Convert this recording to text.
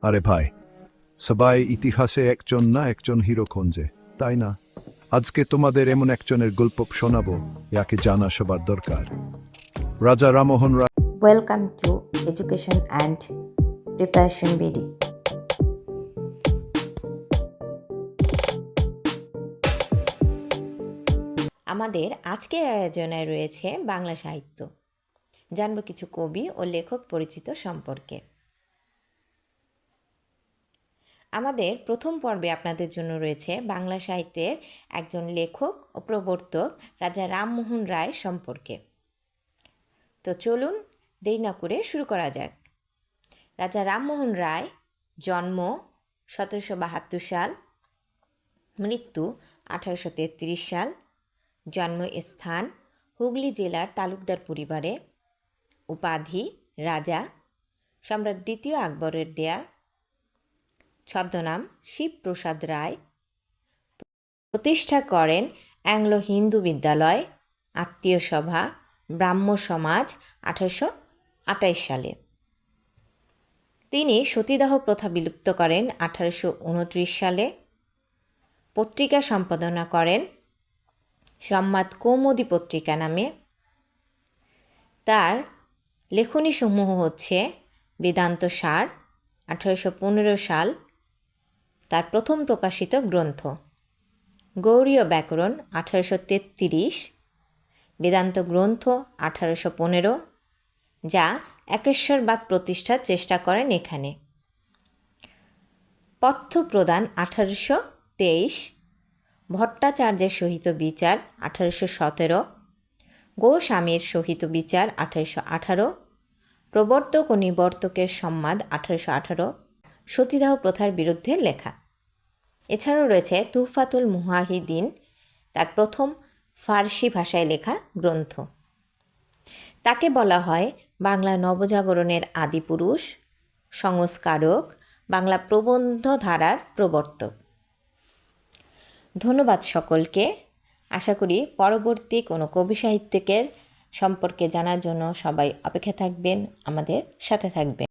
আরে ভাই, সবাই ইতিহাসে একজন না একজন হিরো খোঁজে, তাই না? আজকে তোমাদের এমন একজনের গল্প শোনাবো, যাকে জানা সবার দরকার। রাজা Rammohan Roy. Welcome to Education and Preparation BD. আমাদের আজকের আয়োজনে রয়েছে বাংলা সাহিত্য। জানব কিছু কবি ও লেখক পরিচিত সম্পর্কে। আমাদের প্রথম পর্বে আপনাদের জন্য রয়েছে বাংলা সাহিত্যের একজন লেখক ও প্রবর্তক রাজা রামমোহন রায় সম্পর্কে। তো চলুন দেরি না করে শুরু করা যাক। রাজা রামমোহন রায় জন্ম 1772 সাল, মৃত্যু 1833 সাল, জন্মস্থান হুগলি জেলার তালুকদার পরিবারে, উপাধি রাজা, সম্রাট দ্বিতীয় আকবরের দেয়া, ছদ্মনাম শিবপ্রসাদ রায়, প্রতিষ্ঠা করেন অ্যাংলো হিন্দু বিদ্যালয়, আত্মীয় সভা, ব্রাহ্ম সমাজ 1828 সালে। তিনি সতীদাহ প্রথা বিলুপ্ত করেন 1829 সালে। পত্রিকা সম্পাদনা করেন সম্বাদ কৌমুদী পত্রিকা নামে। তার লেখনীসমূহ হচ্ছে বেদান্ত সার 1815 সাল, তার প্রথম প্রকাশিত গ্রন্থ। গৌড়ীয় ব্যাকরণ 1833, বেদান্ত গ্রন্থ 1815, যা একেশ্বরবাদ প্রতিষ্ঠার চেষ্টা করেন এখানে। পথ্য প্রদান 1823, ভট্টাচার্যের সহিত বিচার 1817, গোস্বামীর সহিত বিচার 1818, প্রবর্তক ও নিবর্তকের সংবাদ 1818, সতীদাহ প্রথার বিরুদ্ধে লেখা। এছাড়াও রয়েছে তুহফাতুল মুহাহিদিন, তার প্রথম ফার্সি ভাষায় লেখা গ্রন্থ। তাকে বলা হয় বাংলা নবজাগরণের আদিপুরুষ, সংস্কারক, বাংলা প্রবন্ধ ধারার প্রবর্তক। ধন্যবাদ সকলকে। আশা করি পরবর্তী কোনো কবি সাহিত্যিকের সম্পর্কে জানার জন্য সবাই অপেক্ষা থাকবেন, আমাদের সাথে থাকবেন।